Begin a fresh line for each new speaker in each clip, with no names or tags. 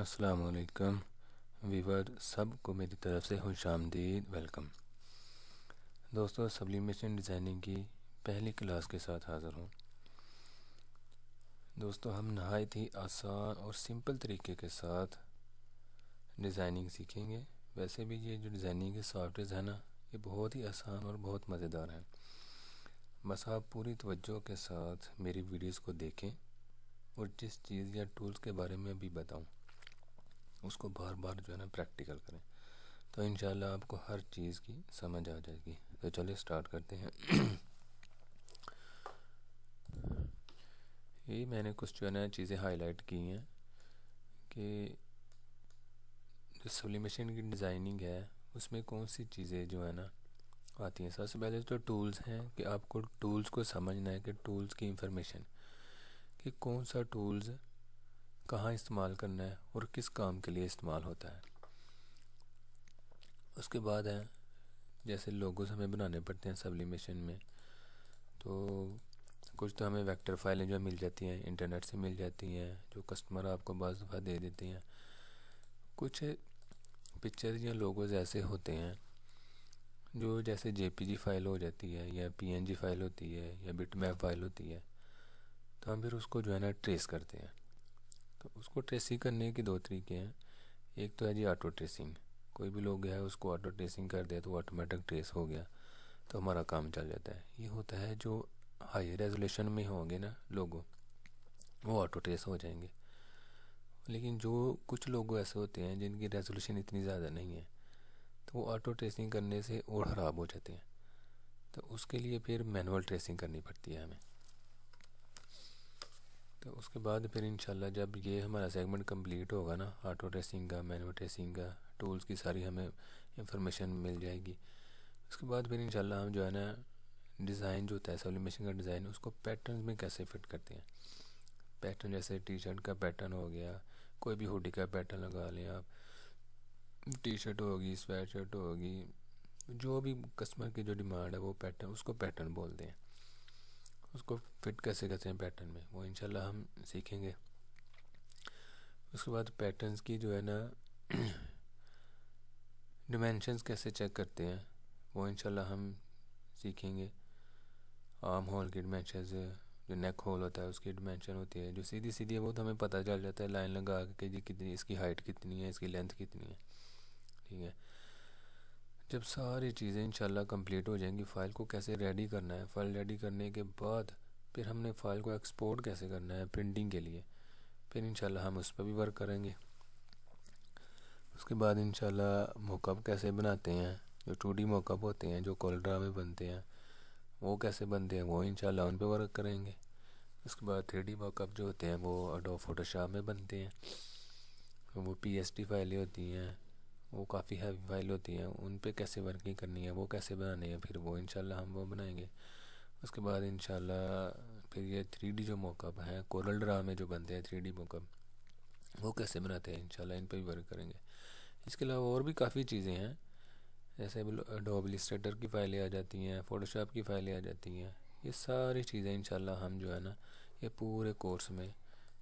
السلام علیکم ویور، سب کو میری طرف سے خوش آمدید، ویلکم۔ دوستو، سبلیمیشن ڈیزائننگ کی پہلی کلاس کے ساتھ حاضر ہوں۔ دوستو، ہم نہایت ہی آسان اور سمپل طریقے کے ساتھ ڈیزائننگ سیکھیں گے۔ ویسے بھی یہ جو ڈیزائننگ کے سافٹ ویئرز ہیں نا، یہ بہت ہی آسان اور بہت مزیدار ہیں۔ بس آپ پوری توجہ کے ساتھ میری ویڈیوز کو دیکھیں اور جس چیز یا ٹولز کے بارے میں ابھی بتاؤں اس کو بار بار جو ہے نا پریکٹیکل کریں، تو انشاءاللہ آپ کو ہر چیز کی سمجھ آ جائے گی۔ تو چلے سٹارٹ کرتے ہیں۔ یہ میں نے کچھ جو ہے نا چیزیں ہائی لائٹ کی ہیں کہ جو سبلیمیشن کی ڈیزائننگ ہے اس میں کون سی چیزیں جو ہے نا آتی ہیں۔ سب سے پہلے تو ٹولز ہیں کہ آپ کو ٹولز کو سمجھنا ہے کہ ٹولز کی انفارمیشن، کہ کون سا ٹولز کہاں استعمال کرنا ہے اور کس کام کے لیے استعمال ہوتا ہے۔ اس کے بعد ہے جیسے لوگوز ہمیں بنانے پڑتے ہیں سبلیمیشن میں، تو کچھ تو ہمیں ویکٹر فائلیں جو مل جاتی ہیں، انٹرنیٹ سے مل جاتی ہیں، جو کسٹمر آپ کو بعض دفعہ دے دیتے ہیں۔ کچھ پکچر یا لوگوز ایسے ہوتے ہیں جو جیسے جے پی جی فائل ہو جاتی ہے یا پی این جی فائل ہوتی ہے یا بٹ میپ فائل ہوتی ہے، تو ہم پھر اس کو جو ہے نا ٹریس کرتے ہیں۔ تو اس کو ٹریسنگ کرنے کے دو طریقے ہیں۔ ایک تو ہے جی آٹو ٹریسنگ، کوئی بھی لوگ ہے اس کو آٹو ٹریسنگ کر دیا تو آٹومیٹک ٹریس ہو گیا، تو ہمارا کام چل جاتا ہے۔ یہ ہوتا ہے جو ہائی ریزولیشن میں ہوں گے نا لوگو، وہ آٹو ٹریس ہو جائیں گے۔ لیکن جو کچھ لوگو ایسے ہوتے ہیں جن کی ریزولیشن اتنی زیادہ نہیں ہے، تو وہ آٹو ٹریسنگ کرنے سے اور خراب ہو جاتے ہیں، تو اس کے لیے پھر مینول ٹریسنگ کرنی پڑتی ہے ہمیں۔ تو اس کے بعد پھر انشاءاللہ جب یہ ہمارا سیگمنٹ کمپلیٹ ہوگا نا، آٹو ٹریسنگ کا، مینول ٹریسنگ کا، ٹولز کی ساری ہمیں انفارمیشن مل جائے گی۔ اس کے بعد پھر انشاءاللہ ہم جو ہے نا ڈیزائن جو ہوتا ہے سبلیمیشن کا ڈیزائن، اس کو پیٹرنز میں کیسے فٹ کرتے ہیں۔ پیٹرن جیسے ٹی شرٹ کا پیٹرن ہو گیا، کوئی بھی ہوڈی کا پیٹرن لگا لیں آپ، ٹی شرٹ ہوگی، سویٹ شرٹ ہوگی، جو بھی کسٹمر کی جو ڈیمانڈ ہے وہ پیٹرن، اس کو پیٹرن بولتے ہیں۔ اس کو فٹ کیسے کرتے ہیں پیٹرن میں، وہ انشاءاللہ ہم سیکھیں گے۔ اس کے بعد پیٹرنز کی جو ہے نا ڈیمینشنز کیسے چیک کرتے ہیں، وہ انشاءاللہ ہم سیکھیں گے۔ آرم ہول کی ڈیمینشنز، جو نیک ہول ہوتا ہے اس کی ڈیمینشن ہوتی ہے، جو سیدھی سیدھی ہے وہ تو ہمیں پتہ چل جاتا ہے لائن لگا کے جی کتنی اس کی ہائٹ کتنی ہے، اس کی لینتھ کتنی ہے، ٹھیک ہے۔ جب ساری چیزیں انشاءاللہ کمپلیٹ ہو جائیں گی، فائل کو کیسے ریڈی کرنا ہے، فائل ریڈی کرنے کے بعد پھر ہم نے فائل کو ایکسپورٹ کیسے کرنا ہے پرنٹنگ کے لیے، پھر انشاءاللہ ہم اس پہ بھی ورک کریں گے۔ اس کے بعد انشاءاللہ موک اپ کیسے بناتے ہیں، جو 2D موک اپ ہوتے ہیں جو کولڈرا میں بنتے ہیں وہ کیسے بنتے ہیں، وہ انشاءاللہ ان پہ ورک کریں گے۔ اس کے بعد 3D موک اپ جو ہوتے ہیں وہ ایڈوب فوٹو شاپ میں بنتے ہیں، وہ پی ایس ٹی فائلیں ہوتی ہیں، وہ کافی ہیوی فائل ہوتی ہیں، ان پہ کیسے ورکنگ کرنی ہے، وہ کیسے بنانی ہے، پھر وہ انشاءاللہ ہم وہ بنائیں گے۔ اس کے بعد انشاءاللہ پھر یہ 3D جو موک اپ ہیں کورل ڈرا میں جو بنتے ہیں 3D موک اپ، وہ کیسے بناتے ہیں، انشاءاللہ ان پہ بھی ورک کریں گے۔ اس کے علاوہ اور بھی کافی چیزیں ہیں، جیسے ایڈوب السٹریٹر کی فائلیں آ جاتی ہیں، فوٹو شاپ کی فائلیں آ جاتی ہیں۔ یہ ساری چیزیں انشاءاللہ ہم جو ہے نا یہ پورے کورس میں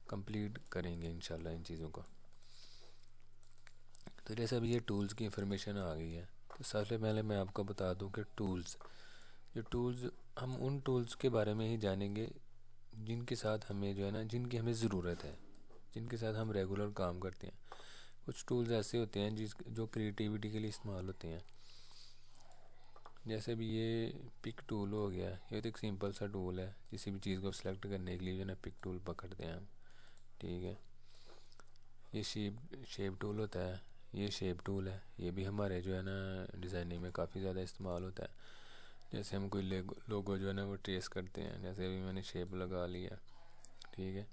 کمپلیٹ کریں گے انشاءاللہ ان چیزوں کو۔ تو جیسے ابھی یہ ٹولز کی انفارمیشن آ گئی ہے، تو سب سے پہلے میں آپ کو بتا دوں کہ ٹولز ہم ان ٹولز کے بارے میں ہی جانیں گے جن کے ساتھ ہمیں جو ہے نا جن کی ہمیں ضرورت ہے، جن کے ساتھ ہم ریگولر کام کرتے ہیں۔ کچھ ٹولز ایسے ہوتے ہیں جو کریٹیوٹی کے لیے استعمال ہوتے ہیں، جیسے بھی یہ پک ٹول ہو گیا، یہ تو ایک سمپل سا ٹول ہے، کسی بھی چیز کو سلیکٹ کرنے کے لیے جو ہے نا پک ٹول پکڑتے ہیں ہم، ٹھیک ہے۔ یہ شیپ ٹول ہوتا ہے، یہ شیپ ٹول ہے، یہ بھی ہمارے جو ہے نا ڈیزائننگ میں کافی زیادہ استعمال ہوتا ہے۔ جیسے ہم کوئی لوگو جو ہے نا وہ ٹریس کرتے ہیں، جیسے ابھی میں نے شیپ لگا لیا، ٹھیک ہے۔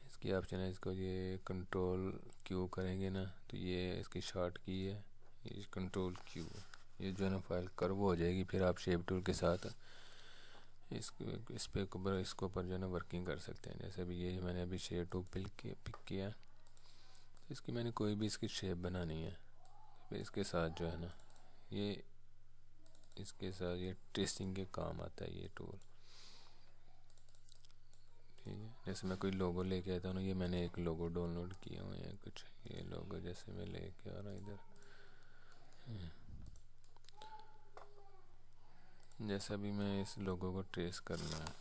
اس کی آپشن ہے، اس کو یہ کنٹرول کیو کریں گے نا تو یہ اس کی شارٹ کی ہے، یہ کنٹرول کیو، یہ جو ہے نا فائل کرو ہو جائے گی، پھر آپ شیپ ٹول کے ساتھ اس پہ اس کے اوپر جو ہے نا ورکنگ کر سکتے ہیں۔ جیسے ابھی یہ میں نے ابھی شیپ ٹول پک کیا، تو اس کی میں نے کوئی بھی اس کی شیپ بنانی ہے، پھر اس کے ساتھ جو ہے نا یہ اس کے ساتھ یہ ٹریسنگ کے کام آتا ہے یہ ٹول، ٹھیک ہے، جیسے میں کوئی لوگو لے کے آتا ہوں نا، یہ میں نے ایک لوگو ڈاؤن لوڈ کیا ہوئے ہیں کچھ، یہ لوگو جیسے میں لے کے آ رہا ہوں ادھر، جیسا بھی میں اس لوگو کو ٹریس کرنا ہے،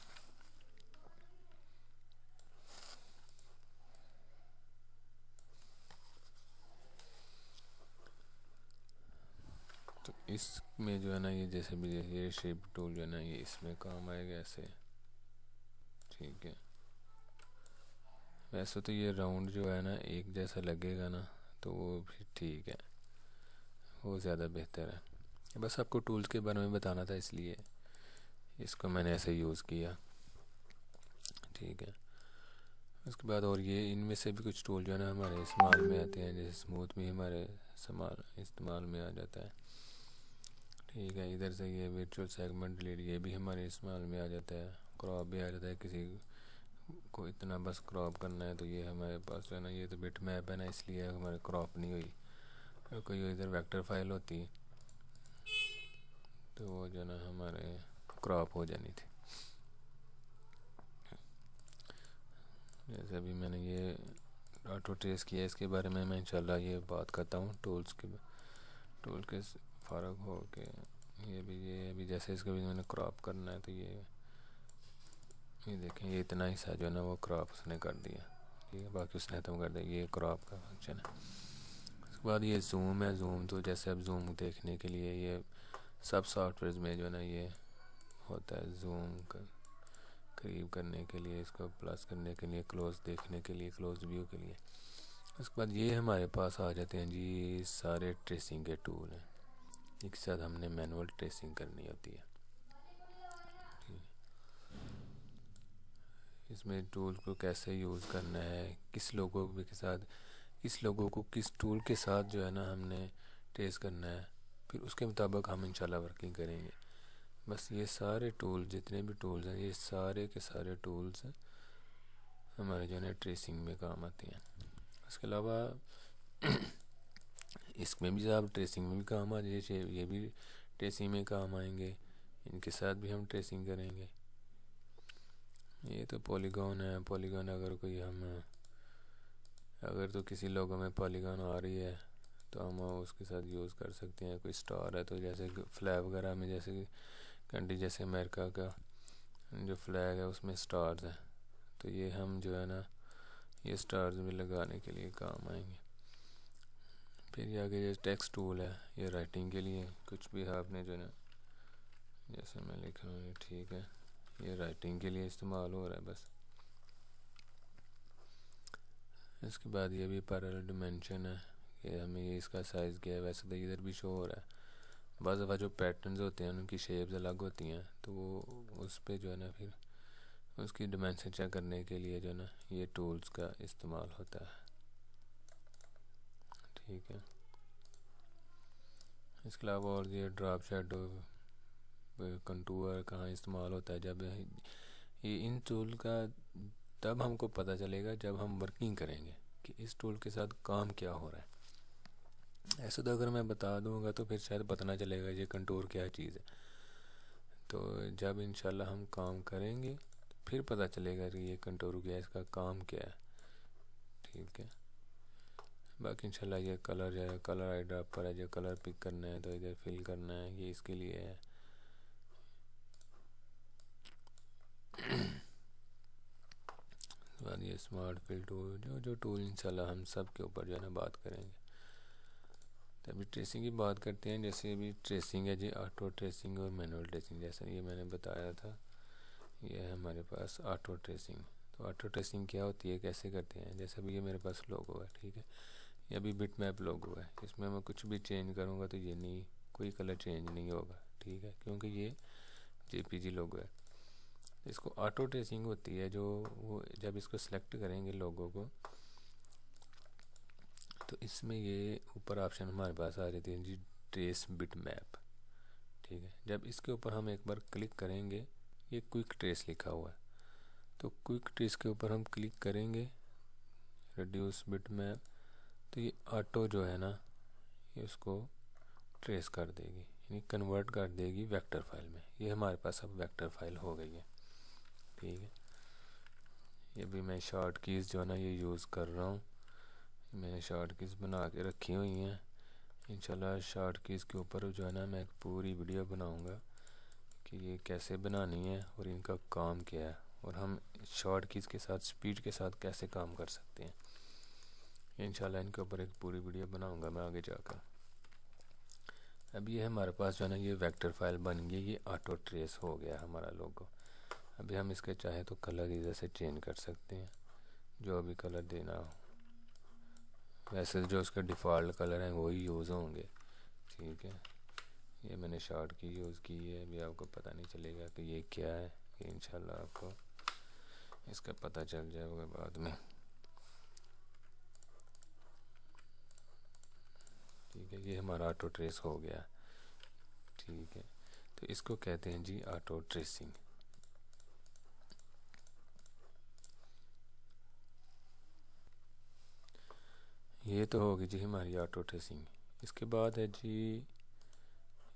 تو اس میں جو ہے نا یہ جیسے بھی یہ شیپ ٹول جو ہے نا یہ اس میں کام آئے گا ایسے، ٹھیک ہے۔ ویسے تو یہ راؤنڈ جو ہے نا ایک جیسا لگے گا نا تو وہ بھی ٹھیک ہے، وہ زیادہ بہتر ہے۔ بس آپ کو ٹولز کے بارے میں بتانا تھا، اس لیے اس کو میں نے ایسے یوز کیا، ٹھیک ہے۔ اس کے بعد اور یہ ان میں سے بھی کچھ ٹول جو ہے نا ہمارے استعمال میں آتے ہیں، جیسے اسموتھ بھی ہمارے استعمال میں آ جاتا ہے، ٹھیک ہے۔ ادھر سے یہ ورچوئل سیگمنٹ ڈیلیٹ، یہ بھی ہمارے استعمال میں آ جاتا ہے، کراپ بھی آ جاتا ہے، کسی کو اتنا بس کراپ کرنا ہے تو یہ ہمارے پاس جو ہے نا یہ تو بٹ میپ ہے نا، اس لیے ہمارے کراپ نہیں ہوئی، اگر کوئی ادھر ویکٹر فائل ہوتی تو وہ جو ہے نا ہمارے کراپ ہو جانی تھی۔ جیسے ابھی میں نے یہ آٹو ٹریس کیا، اس کے بارے میں انشاءاللہ یہ بات کرتا ہوں ٹول کے فارغ ہو کے، یہ ابھی جیسے اس کو بھی میں نے کراپ کرنا ہے تو یہ دیکھیں، یہ اتنا حصہ جو ہے نا وہ کراپ اس نے کر دیا، ٹھیک ہے، باقی اس نے ختم کر دیا، یہ کراپ کا فنکشن ہے۔ اس کے بعد یہ زوم ہے، زوم تو جیسے اب زوم دیکھنے کے لیے یہ سب سافٹ ویئرز میں جو ہے نا یہ ہوتا ہے، زوم قریب کرنے کے لیے، اس کو پلس کرنے کے لیے، کلوز دیکھنے کے لیے، کلوز ویو کے لیے۔ اس کے بعد یہ ہمارے پاس آ جاتے ہیں جی سارے ٹریسنگ کے ٹول ہیں، ایک ساتھ ہم نے مینول ٹریسنگ کرنی ہوتی ہے، اس میں ٹول کو کیسے یوز کرنا ہے، کس لوگوں کے ساتھ، کس لوگوں کو کس ٹول کے ساتھ جو ہے نا ہم نے ٹریس کرنا ہے، پھر اس کے مطابق ہم انشاءاللہ ورکنگ کریں گے۔ بس یہ سارے ٹول جتنے بھی ٹولز ہیں، یہ سارے کے سارے ٹولز ہمارے جو ہے نا ٹریسنگ میں کام آتے ہیں۔ اس کے علاوہ اس میں بھی آپ ٹریسنگ میں بھی کام آ جائے، یہ بھی ٹریسنگ میں کام آئیں گے، ان کے ساتھ بھی ہم ٹریسنگ کریں گے۔ یہ تو پولیگون ہے، پولیگون اگر تو کسی لوگوں میں پولیگون آ رہی ہے تو ہم اس کے ساتھ یوز کر سکتے ہیں۔ کوئی سٹار ہے تو جیسے فلیگ وغیرہ میں، جیسے کنٹری جیسے امریکہ کا جو فلیگ ہے اس میں سٹارز ہیں، تو یہ ہم جو ہے نا یہ سٹارز بھی لگانے کے لیے کام آئیں گے۔ پھر یہ آگے یہ ٹیکسٹ ٹول ہے، یہ رائٹنگ کے لیے کچھ بھی آپ نے جو ہے نا جیسے میں لکھ رہا ہوں، یہ ٹھیک ہے، یہ رائٹنگ کے لیے استعمال ہو رہا ہے بس۔ اس کے بعد یہ بھی پیرلل ڈیمینشن ہے کہ ہمیں یہ اس کا سائز کیا ہے، ویسے تو ادھر بھی شو ہو رہا ہے۔ بعض دفعہ جو پیٹرنز ہوتے ہیں ان کی شیپز الگ ہوتی ہیں، تو وہ اس پہ جو ہے نا پھر اس کی ڈیمینشن چیک کرنے کے لیے جو ہے نا یہ ٹولز کا استعمال ہوتا ہے، ٹھیک ہے۔ اس کے علاوہ اور یہ ڈراپ شیڈو، کنٹور کہاں استعمال ہوتا ہے، جب یہ ان ٹول کا تب ہم کو پتہ چلے گا جب ہم ورکنگ کریں گے کہ اس ٹول کے ساتھ کام کیا ہو رہا ہے۔ ایسے تو اگر میں بتا دوں گا تو پھر شاید پتہ نہ چلے گا یہ کنٹور کیا چیز ہے، تو جب انشاءاللہ ہم کام کریں گے پھر پتہ چلے گا کہ یہ کنٹور کیا ہے، اس کا کام کیا ہے، ٹھیک ہے۔ باقی انشاءاللہ یہ کلر جو ہے، کلر آئی ڈراپ پر ہے، جو کلر پک کرنا ہے تو ادھر فل کرنا ہے، یہ اس کے لیے ہے۔ بعد یہ اسمارٹ فل ٹول، جو ٹول انشاءاللہ ہم سب کے اوپر جو ہے نا بات کریں گے۔ تو ابھی ٹریسنگ کی بات کرتے ہیں، جیسے ابھی ٹریسنگ ہے جی آٹو ٹریسنگ اور مینول ٹریسنگ، جیسا یہ میں نے بتایا تھا، یہ ہے ہمارے پاس آٹو ٹریسنگ۔ تو آٹو ٹریسنگ کیا ہوتی ہے، کیسے کرتے ہیں، جیسے ابھی یہ میرے پاس لوگو ہے، ٹھیک ہے، یہ ابھی بٹ میپ لوگو ہے، اس میں کچھ بھی چینج کروں گا تو یہ نہیں، کوئی کلر چینج نہیں ہوگا، ٹھیک ہے، کیونکہ یہ جے پی جی لوگو ہے۔ اس کو آٹو ٹریسنگ ہوتی ہے، جو وہ جب اس کو سلیکٹ کریں گے لوگو کو تو اس میں یہ اوپر آپشن ہمارے پاس آ جاتے ہیں جی ٹریس بٹ میپ، ٹھیک ہے۔ جب اس کے اوپر ہم ایک بار کلک کریں گے، یہ کوئک ٹریس لکھا ہوا ہے، تو کوئک ٹریس کے اوپر ہم کلک کریں گے، ریڈیوس بٹ میپ، تو یہ آٹو جو ہے نا یہ اس کو ٹریس کر دے گی، یعنی کنورٹ کر دے گی ویکٹر فائل میں۔ یہ ہمارے پاس اب ویکٹر فائل ہو گئی ہے، ٹھیک ہے۔ یہ بھی میں شارٹ کیز جو ہے نا یہ یوز کر رہا ہوں. میں نے شارٹ کیز بنا کے رکھی ہوئی ہیں. انشاءاللہ شارٹ کیز کے اوپر جو ہے نا میں ایک پوری ویڈیو بناؤں گا کہ یہ کیسے بنانی ہے اور ان کا کام کیا ہے، اور ہم شارٹ کیز کے ساتھ سپیڈ کے ساتھ کیسے کام کر سکتے ہیں. انشاءاللہ ان کے اوپر ایک پوری ویڈیو بناؤں گا میں آگے جا کر. اب یہ ہمارے پاس جو ہے نا یہ ویکٹر فائل بن گئی، یہ آٹو ٹریس ہو گیا ہمارا لوگو. ابھی ہم اس کے چاہے تو کلر ادھر سے چینج کر سکتے ہیں، جو بھی کلر دینا ہو. ویسے جو اس کے ڈیفالٹ کلر ہیں وہی یوز ہوں گے. ٹھیک ہے، یہ میں نے شارٹ کی یوز کی ہے. ابھی آپ کو پتہ نہیں چلے گا کہ یہ کیا ہے، یہ انشاءاللہ آپ کو اس کا پتہ چل جائے گا بعد میں. ٹھیک ہے، یہ ہمارا آٹو ٹریس ہو گیا. ٹھیک ہے، تو اس کو کہتے ہیں جی آٹو ٹریسنگ. یہ تو ہوگی جی ہماری آٹو ٹریسنگ. اس کے بعد ہے جی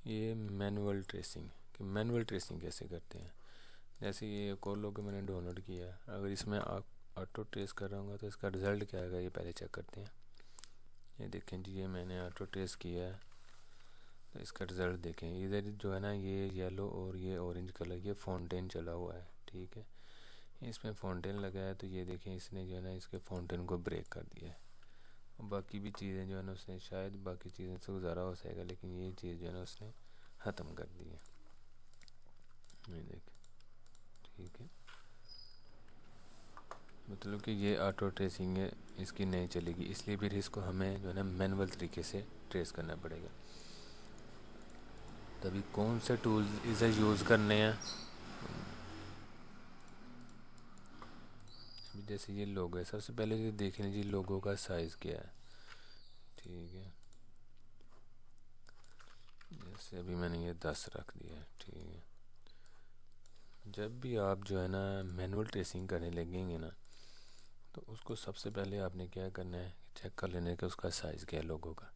یہ مینول ٹریسنگ. کہ مینول ٹریسنگ کیسے کرتے ہیں. جیسے یہ ایک اور لوگو میں نے ڈاؤن لوڈ کیا ہے، اگر اس میں آٹو ٹریس کر رہا ہوں گا تو اس کا رزلٹ کیا آئے گا یہ پہلے چیک کرتے ہیں. یہ دیکھیں جی یہ میں نے آٹو ٹریس کیا ہے تو اس کا رزلٹ دیکھیں. ادھر جو ہے نا یہ یلو اور یہ اورنج کلر یہ فاؤنٹین چلا ہوا ہے. ٹھیک ہے، اس میں فاؤنٹین لگا ہے تو یہ دیکھیں اس نے جو ہے نا اس کے فاؤنٹین کو بریک کر دیا ہے. باقی بھی چیزیں جو ہے نا اس نے شاید باقی چیزیں سے گزارا ہو سکے گا، لیکن یہ چیز جو ہے نا اس نے ختم کر دی ہے. یہ دیکھ، ٹھیک ہے، مطلب کہ یہ آٹو ٹریسنگ ہے اس کی نہیں چلے گی، اس لیے پھر اس کو ہمیں جو ہے نا مینول طریقے سے ٹریس کرنا پڑے گا. تبھی کون سے ٹولز اسے یوز کرنے ہیں. جیسے یہ لوگو ہے، سب سے پہلے یہ دیکھ لیں جی لوگو کا سائز کیا ہے. ٹھیک ہے، جیسے ابھی میں نے یہ 10 رکھ دیا ہے. ٹھیک ہے، جب بھی آپ جو ہے نا مینول ٹریسنگ کرنے لگیں گے نا تو اس کو سب سے پہلے آپ نے کیا کرنا ہے، چیک کر لینا ہے کہ اس کا سائز کیا ہے لوگو کا.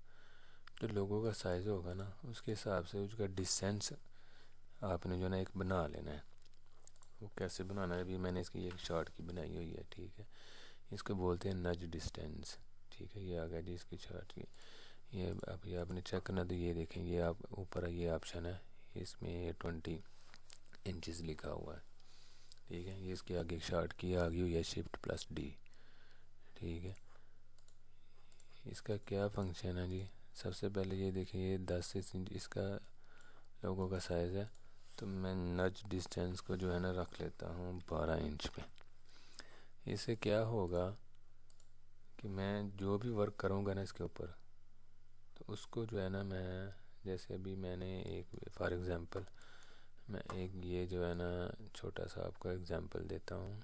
جو لوگو کا سائز ہوگا نا اس کے حساب سے اس کا ڈسٹینس آپ نے جو ہے نا ایک بنا لینا ہے. وہ کیسے بنانا ہے، ابھی میں نے اس کی ایک شارٹ کی بنائی ہوئی ہے. ٹھیک ہے، اس کو بولتے ہیں نج ڈسٹینس. ٹھیک ہے، یہ آ گیا جی اس کی شارٹ کی. یہ ابھی آپ نے چیک کرنا تو یہ دیکھیں یہ آپ اوپر یہ آپشن ہے، اس میں یہ 20 انچز لکھا ہوا ہے. ٹھیک ہے، یہ اس کے آگے شارٹ کی آگے ہوئی ہے Shift+D. ٹھیک ہے، اس کا کیا فنکشن ہے جی. سب سے پہلے یہ دیکھیں یہ 10 انچ اس کا لوگوں کا سائز ہے، تو میں نج ڈسٹینس کو جو ہے نا رکھ لیتا ہوں 12 انچ پہ. اس سے کیا ہوگا کہ میں جو بھی ورک کروں گا نا اس کے اوپر تو اس کو جو ہے نا میں جیسے ابھی میں نے ایک فار ایگزامپل میں ایک یہ جو ہے نا چھوٹا سا آپ کو ایگزامپل دیتا ہوں.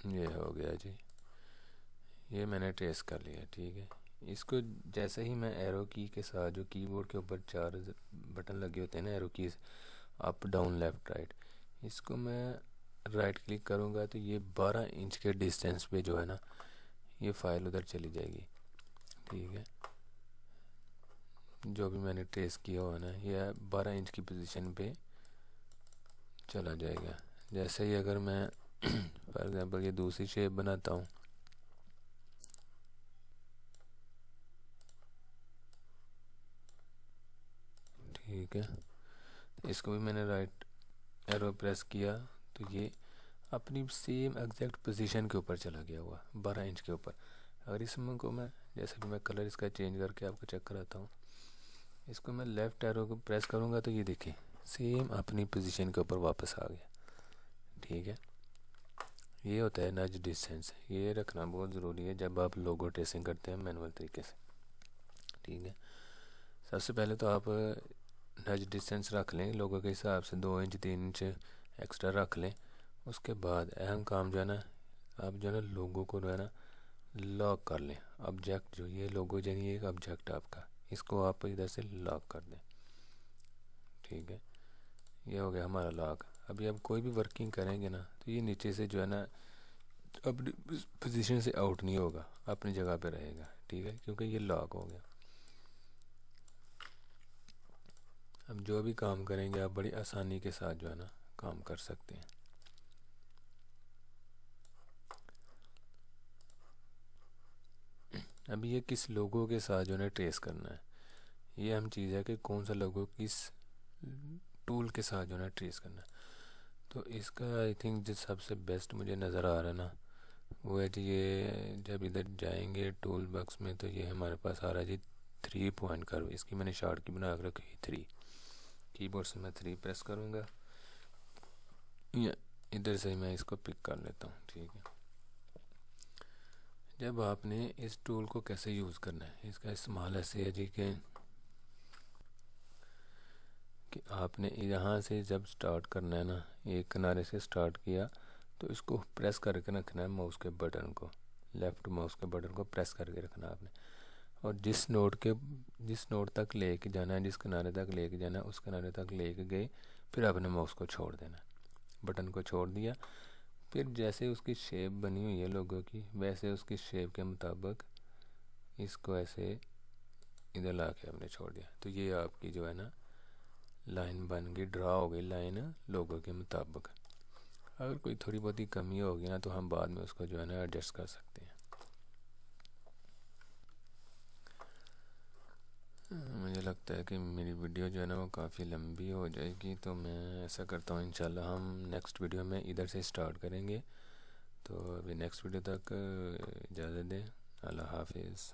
یہ ہو گیا جی، یہ میں نے ٹریس کر لیا. ٹھیک ہے، اس کو جیسے ہی میں ایرو کی کے ساتھ جو کی بورڈ کے اوپر 4 بٹن لگے ہوتے ہیں نا arrow keys, up down left right, اس کو میں رائٹ کلک کروں گا تو یہ 12 انچ کے ڈسٹینس پہ جو ہے نا یہ فائل ادھر چلی جائے گی. ٹھیک ہے، جو بھی میں نے ٹریس کیا ہوا نا یہ 12 انچ کی پوزیشن پہ چلا جائے گا. جیسے ہی اگر میں فار ایگزامپل یہ دوسری شیپ بناتا ہوں، ٹھیک ہے، اس کو بھی میں نے رائٹ ایرو پریس کیا تو یہ اپنی سیم ایگزیکٹ پوزیشن کے اوپر چلا گیا ہوا 12 انچ کے اوپر. اگر اس میں کو میں جیسے کہ میں کلر اس کا چینج کر کے آپ کو چیک کراتا ہوں، اس کو میں لیفٹ ایرو کو پریس کروں گا تو یہ دیکھیں سیم اپنی پوزیشن کے اوپر واپس آ گیا. ٹھیک ہے، یہ ہوتا ہے نج ڈسٹینس. یہ رکھنا بہت ضروری ہے جب آپ لوگو ٹریسنگ کرتے ہیں مینول طریقے سے. ٹھیک ہے، سب سے پہلے تو آپ نج ڈسٹینس رکھ لیں لوگوں کے حساب سے 2 انچ 3 انچ ایکسٹرا رکھ لیں. اس کے بعد اہم کام جو ہے نا آپ جو ہے نا لوگو کو جو ہے نا لاک کر لیں. آبجیکٹ جو یہ لوگو یعنی ایک آبجیکٹ آپ کا، اس کو آپ ادھر سے لاک کر دیں. ٹھیک ہے، یہ ہو گیا ہمارا لاک. ابھی آپ کوئی بھی ورکنگ کریں گے نا تو یہ نیچے سے جو ہے نا اپنی پوزیشن سے آؤٹ نہیں ہوگا، اپنی جگہ پہ رہے گا. ٹھیک ہے، کیونکہ یہ لاک ہو گیا. اب جو بھی کام کریں گے آپ بڑی آسانی کے ساتھ جو ہے نا کام کر سکتے ہیں۔ اب یہ کس لوگو کے ساتھ جو ہے نا ٹریس کرنا ہے، یہ اہم چیز ہے کہ کون سا لوگو کس ٹول کے ساتھ جو ہے نا ٹریس کرنا ہے۔ تو اس کا آئی تھنک جو سب سے بیسٹ مجھے نظر آ رہا ہے نا وہ ہے جی، یہ جب ادھر جائیں گے ٹول باکس میں تو یہ ہمارے پاس آ رہا ہے جی 3 پوائنٹ کرو، اس کی میں نے شارٹ کی بنا کے رکھی 3، کی بورڈ سے میں 3 پریس کروں گا یا ادھر سے میں اس کو پک کر لیتا ہوں، ٹھیک ہے۔ جب آپ نے اس ٹول کو کیسے یوز کرنا ہے، اس کا استعمال ایسے ہے جی کہ آپ نے یہاں سے جب سٹارٹ کرنا ہے نا، ایک کنارے سے سٹارٹ کیا تو اس کو پریس کر کے رکھنا ہے، ماؤس کے بٹن کو، لیفٹ ماؤس کے بٹن کو پریس کر کے رکھنا ہے آپ نے، اور جس نوٹ تک لے کے جانا ہے، جس کنارے تک لے کے جانا ہے اس کنارے تک لے کے گئے، پھر آپ نے ماؤس کو چھوڑ دینا ہے، بٹن کو چھوڑ دیا، پھر جیسے اس کی شیپ بنی ہوئی ہے لوگوں کی ویسے اس کی شیپ کے مطابق اس کو ایسے ادھر لا کے آپ نے چھوڑ دیا، تو یہ آپ کی جو ہے نا لائن بن گئی، ڈرا ہو گئی لائن لوگوں کے مطابق۔ اگر کوئی تھوڑی بہت ہی کمی ہوگی نا تو ہم بعد میں اس کو جو ہے نا ایڈجسٹ کر سکتے ہیں۔ مجھے لگتا ہے کہ میری ویڈیو جو ہے نا وہ کافی لمبی ہو جائے گی، تو میں ایسا کرتا ہوں انشاءاللہ ہم نیکسٹ ویڈیو میں ادھر سے سٹارٹ کریں گے، تو ابھی نیکسٹ ویڈیو تک اجازت دیں، اللہ حافظ۔